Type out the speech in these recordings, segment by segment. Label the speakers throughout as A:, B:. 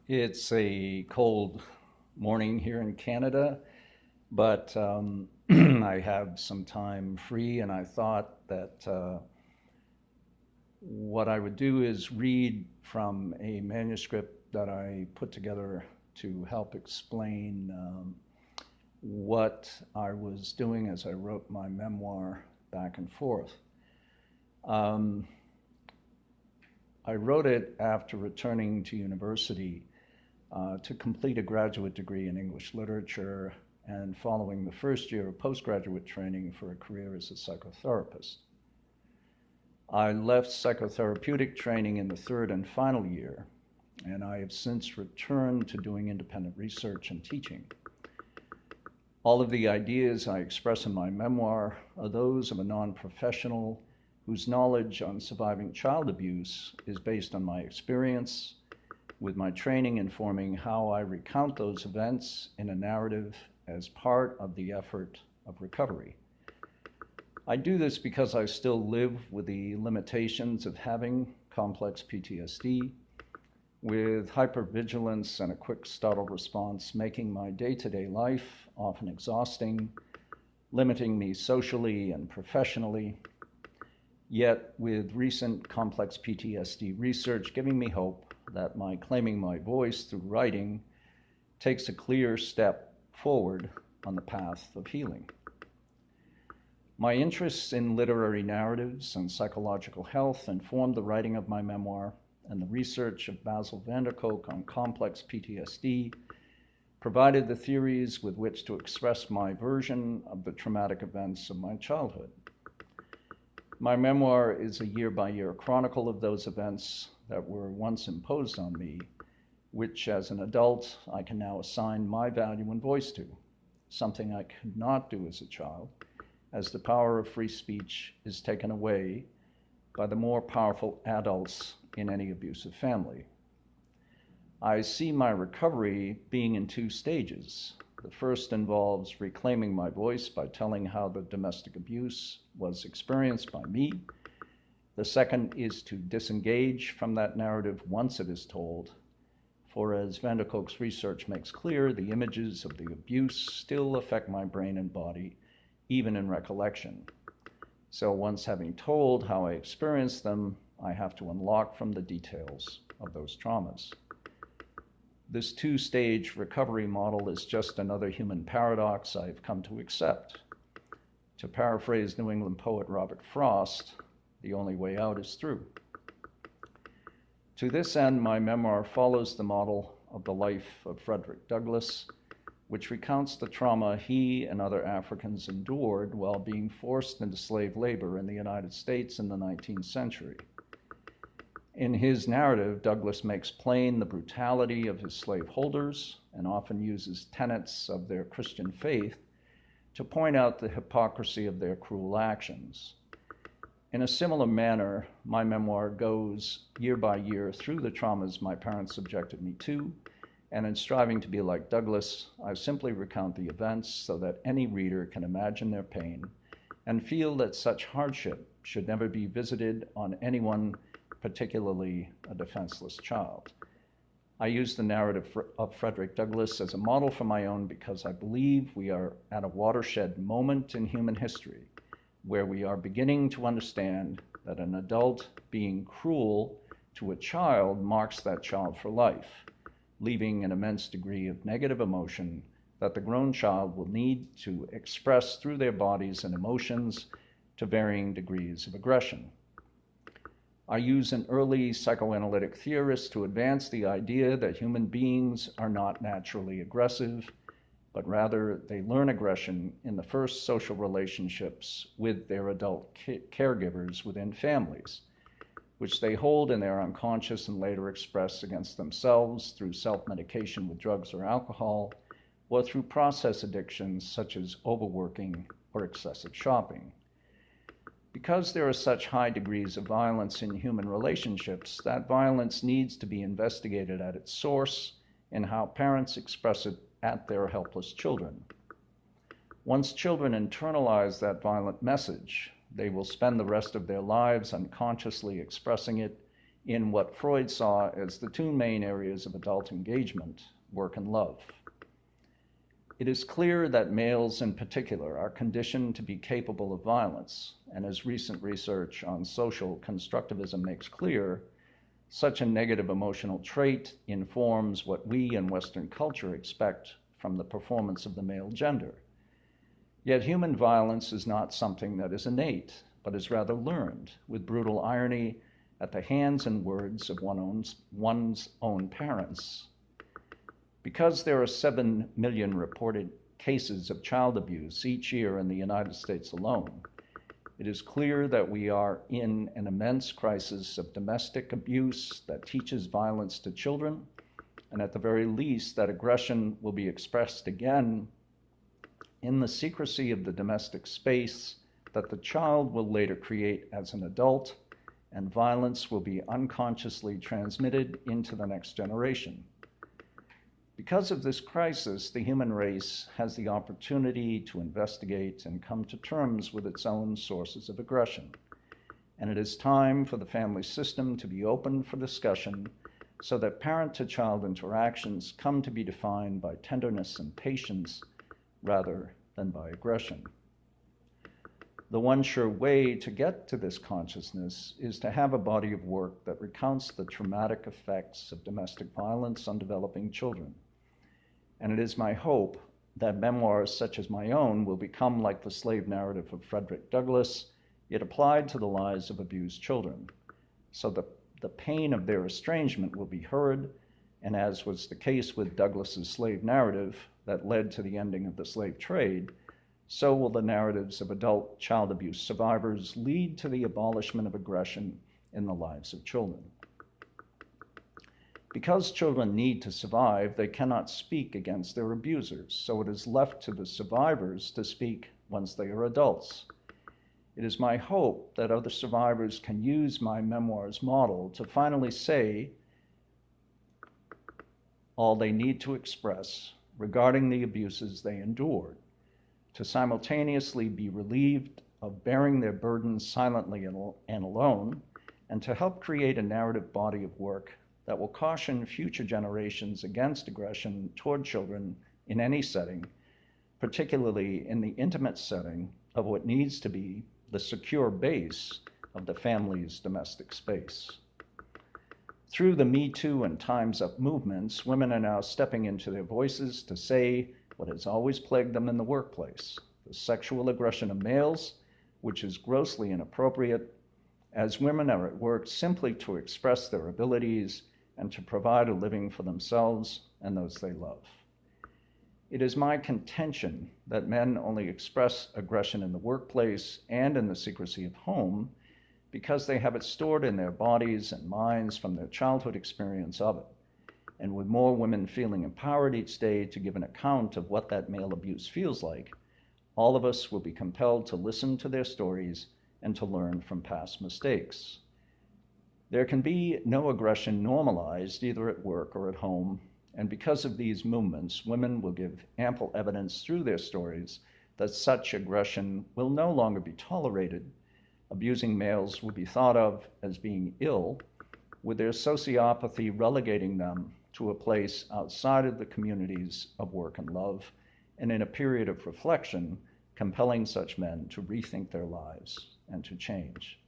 A: It's a cold morning here in Canada, but I have some time free, and I thought that what I would do is read from a manuscript that I put together to help explain what I was doing as I wrote my memoir back and forth. Um, I wrote it after returning to university to complete a graduate degree in English literature and following the first year of postgraduate training for a career as a psychotherapist. I left psychotherapeutic training in the third and final year, and I have since returned to doing independent research and teaching. All of the ideas I express in my memoir are those of a non-professional whose knowledge on surviving child abuse is based on my experience, with my training informing how I recount those events in a narrative as part of the effort of recovery. I do this because I still live with the limitations of having complex PTSD, with hypervigilance and a quick startle response making my day-to-day life often exhausting, limiting me socially and professionally, yet with recent complex PTSD research giving me hope that my claiming my voice through writing takes a clear step forward on the path of healing. My interests in literary narratives and psychological health informed the writing of my memoir, and the research of Basil van der Kolk on complex PTSD provided the theories with which to express my version of the traumatic events of my childhood. My memoir is a year-by-year chronicle of those events that were once imposed on me, which as an adult I can now assign my value and voice to, something I could not do as a child, as the power of free speech is taken away by the more powerful adults in any abusive family. I see my recovery being in two stages. The first involves reclaiming my voice by telling how the domestic abuse was experienced by me. The second is to disengage from that narrative once it is told, for as van der Kolk's research makes clear, the images of the abuse still affect my brain and body, even in recollection. So once having told how I experienced them, I have to unlock from the details of those traumas. This two-stage recovery model is just another human paradox I've come to accept. To paraphrase New England poet Robert Frost, the only way out is through. To this end, my memoir follows the model of the life of Frederick Douglass, which recounts the trauma he and other Africans endured while being forced into slave labor in the United States in the 19th century. In his narrative, Douglass makes plain the brutality of his slaveholders and often uses tenets of their Christian faith to point out the hypocrisy of their cruel actions. In a similar manner, my memoir goes year by year through the traumas my parents subjected me to, and in striving to be like Douglass, I simply recount the events so that any reader can imagine their pain and feel that such hardship should never be visited on anyone, particularly a defenseless child. I use the narrative of Frederick Douglass as a model for my own because I believe we are at a watershed moment in human history where we are beginning to understand that an adult being cruel to a child marks that child for life, leaving an immense degree of negative emotion that the grown child will need to express through their bodies and emotions to varying degrees of aggression. I use an early psychoanalytic theorist to advance the idea that human beings are not naturally aggressive, but rather they learn aggression in the first social relationships with their adult caregivers within families, which they hold in their unconscious and later express against themselves through self-medication with drugs or alcohol, or through process addictions such as overworking or excessive shopping. Because there are such high degrees of violence in human relationships, that violence needs to be investigated at its source in how parents express it at their helpless children. Once children internalize that violent message, they will spend the rest of their lives unconsciously expressing it in what Freud saw as the two main areas of adult engagement, work and love. It is clear that males in particular are conditioned to be capable of violence, and as recent research on social constructivism makes clear, such a negative emotional trait informs what we in Western culture expect from the performance of the male gender. Yet human violence is not something that is innate, but is rather learned, with brutal irony, at the hands and words of one's own parents. Because there are 7 million reported cases of child abuse each year in the United States alone, it is clear that we are in an immense crisis of domestic abuse that teaches violence to children, and at the very least that aggression will be expressed again in the secrecy of the domestic space that the child will later create as an adult, and violence will be unconsciously transmitted into the next generation. Because of this crisis, the human race has the opportunity to investigate and come to terms with its own sources of aggression. And it is time for the family system to be open for discussion so that parent-to-child interactions come to be defined by tenderness and patience rather than by aggression. The one sure way to get to this consciousness is to have a body of work that recounts the traumatic effects of domestic violence on developing children. And it is my hope that memoirs such as my own will become like the slave narrative of Frederick Douglass, yet applied to the lives of abused children, so that the pain of their estrangement will be heard, and as was the case with Douglass's slave narrative that led to the ending of the slave trade, so will the narratives of adult child abuse survivors lead to the abolishment of aggression in the lives of children. Because children need to survive, they cannot speak against their abusers, so it is left to the survivors to speak once they are adults. It is my hope that other survivors can use my memoir's model to finally say all they need to express regarding the abuses they endured, to simultaneously be relieved of bearing their burdens silently and alone, and to help create a narrative body of work that will caution future generations against aggression toward children in any setting, particularly in the intimate setting of what needs to be the secure base of the family's domestic space. Through the Me Too and Time's Up movements, women are now stepping into their voices to say what has always plagued them in the workplace, the sexual aggression of males, which is grossly inappropriate, as women are at work simply to express their abilities and to provide a living for themselves and those they love. It is my contention that men only express aggression in the workplace and in the secrecy of home because they have it stored in their bodies and minds from their childhood experience of it. And with more women feeling empowered each day to give an account of what that male abuse feels like, all of us will be compelled to listen to their stories and to learn from past mistakes. There can be no aggression normalized either at work or at home, and because of these movements, women will give ample evidence through their stories that such aggression will no longer be tolerated. Abusing males will be thought of as being ill, with their sociopathy relegating them to a place outside of the communities of work and love, and in a period of reflection, compelling such men to rethink their lives and to change.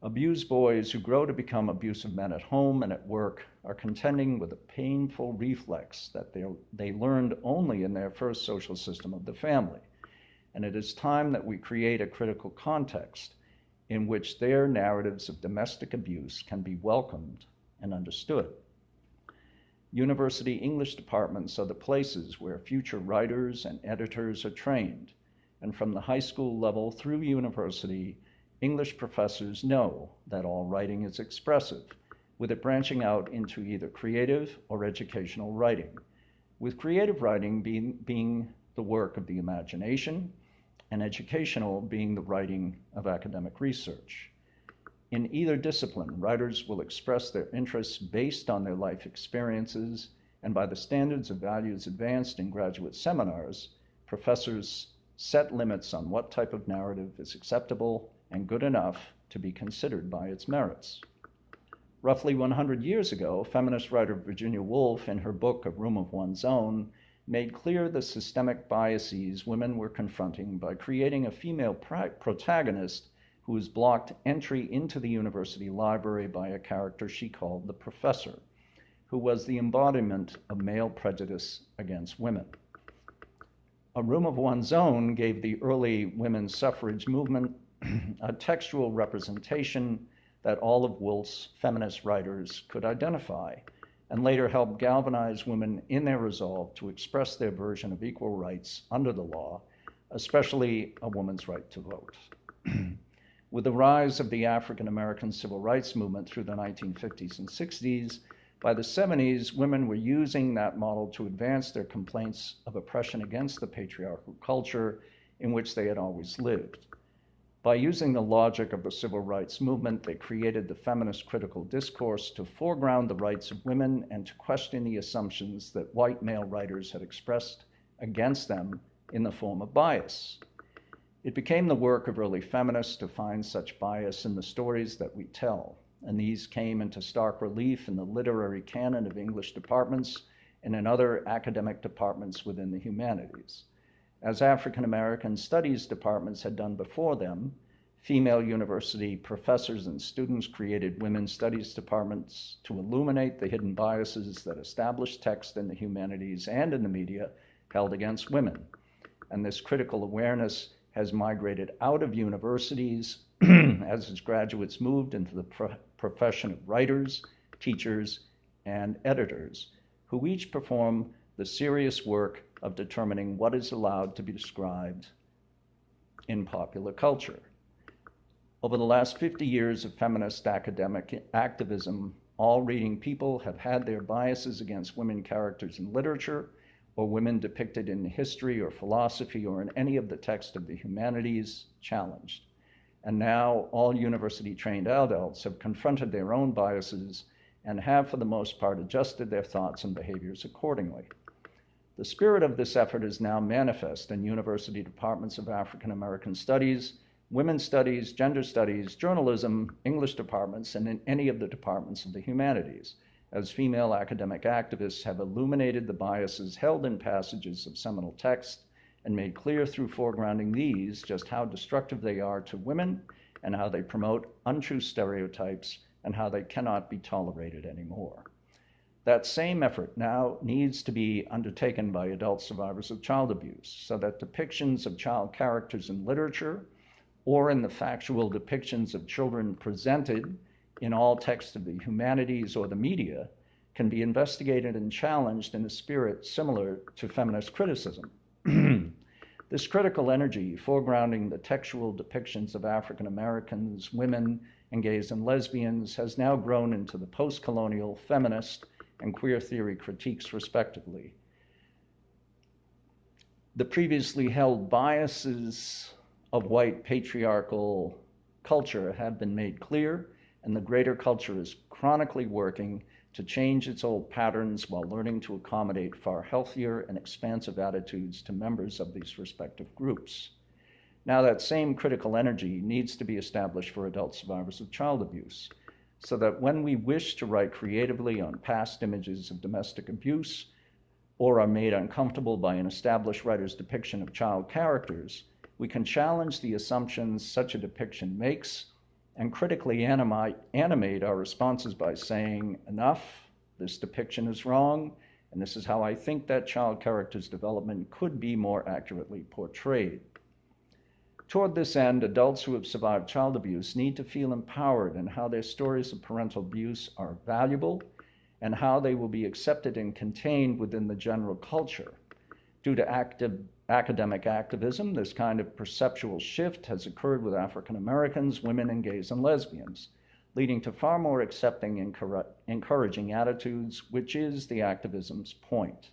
A: Abused boys who grow to become abusive men at home and at work are contending with a painful reflex that they learned only in their first social system of the family. And it is time that we create a critical context in which their narratives of domestic abuse can be welcomed and understood. University English departments are the places where future writers and editors are trained, and from the high school level through university, English professors know that all writing is expressive, with it branching out into either creative or educational writing, with creative writing being the work of the imagination, and educational being the writing of academic research. In either discipline, writers will express their interests based on their life experiences, and by the standards of values advanced in graduate seminars, professors set limits on what type of narrative is acceptable and good enough to be considered by its merits. Roughly 100 years ago, feminist writer Virginia Woolf, in her book A Room of One's Own, made clear the systemic biases women were confronting by creating a female protagonist who was blocked entry into the university library by a character she called the Professor, who was the embodiment of male prejudice against women. A Room of One's Own gave the early women's suffrage movement a textual representation that all of Woolf's feminist writers could identify, and later helped galvanize women in their resolve to express their version of equal rights under the law, especially a woman's right to vote. With the rise of the African American civil rights movement through the 1950s and 60s, by the 70s, women were using that model to advance their complaints of oppression against the patriarchal culture in which they had always lived. By using the logic of the civil rights movement, they created the feminist critical discourse to foreground the rights of women and to question the assumptions that white male writers had expressed against them in the form of bias. It became the work of early feminists to find such bias in the stories that we tell, and these came into stark relief in the literary canon of English departments and in other academic departments within the humanities. As African American studies departments had done before them, female university professors and students created women's studies departments to illuminate the hidden biases that established text in the humanities and in the media held against women. And this critical awareness has migrated out of universities as its graduates moved into the profession of writers, teachers, and editors, who each perform the serious work of determining what is allowed to be described in popular culture. Over the last 50 years of feminist academic activism, all reading people have had their biases against women characters in literature or women depicted in history or philosophy or in any of the text of the humanities challenged. And now all university-trained adults have confronted their own biases and have, for the most part, adjusted their thoughts and behaviors accordingly. The spirit of this effort is now manifest in university departments of African American studies, women's studies, gender studies, journalism, English departments, and in any of the departments of the humanities, as female academic activists have illuminated the biases held in passages of seminal text and made clear through foregrounding these just how destructive they are to women and how they promote untrue stereotypes and how they cannot be tolerated anymore. That same effort now needs to be undertaken by adult survivors of child abuse so that depictions of child characters in literature or in the factual depictions of children presented in all texts of the humanities or the media can be investigated and challenged in a spirit similar to feminist criticism. This critical energy, foregrounding the textual depictions of African Americans, women, and gays and lesbians, has now grown into the post-colonial feminist and queer theory critiques, respectively. The previously held biases of white patriarchal culture have been made clear, and the greater culture is chronically working to change its old patterns while learning to accommodate far healthier and expansive attitudes to members of these respective groups. Now, that same critical energy needs to be established for adult survivors of child abuse, so that when we wish to write creatively on past images of domestic abuse or are made uncomfortable by an established writer's depiction of child characters, we can challenge the assumptions such a depiction makes and critically animate our responses by saying, enough, this depiction is wrong, and this is how I think that child character's development could be more accurately portrayed. Toward this end, adults who have survived child abuse need to feel empowered in how their stories of parental abuse are valuable and how they will be accepted and contained within the general culture. Due to academic activism, this kind of perceptual shift has occurred with African Americans, women, and gays and lesbians, leading to far more accepting and encouraging attitudes, which is the activism's point.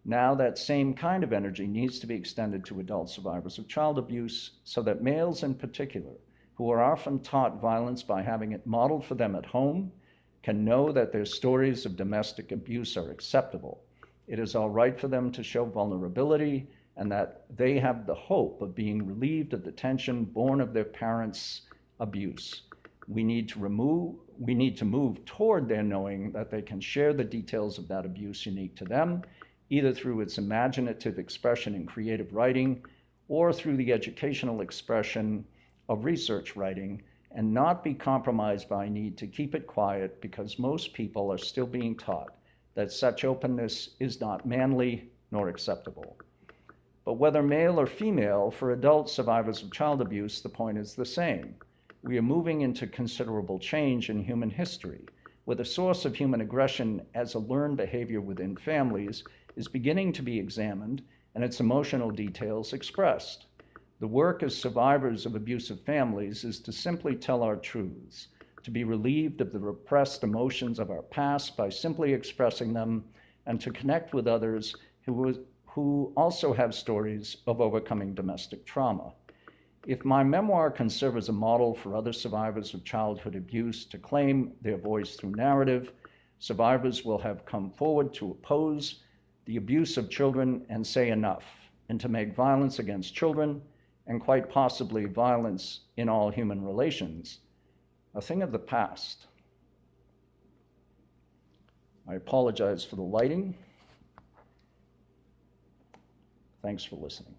A: Now that same kind of energy needs to be extended to adult survivors of child abuse so that males in particular, who are often taught violence by having it modeled for them at home, can know that their stories of domestic abuse are acceptable. It is all right for them to show vulnerability and that they have the hope of being relieved of the tension born of their parents' abuse. We need to move toward their knowing that they can share the details of that abuse unique to them, either through its imaginative expression in creative writing or through the educational expression of research writing, and not be compromised by a need to keep it quiet because most people are still being taught that such openness is not manly nor acceptable. But whether male or female, for adult survivors of child abuse, the point is the same. We are moving into considerable change in human history, where the source of human aggression as a learned behavior within families is beginning to be examined and its emotional details expressed. The work as survivors of abusive families is to simply tell our truths, to be relieved of the repressed emotions of our past by simply expressing them, and to connect with others who also have stories of overcoming domestic trauma. If my memoir can serve as a model for other survivors of childhood abuse to claim their voice through narrative, survivors will have come forward to oppose the abuse of children and say enough, and to make violence against children, and quite possibly violence in all human relations, a thing of the past. I apologize for the lighting. Thanks for listening.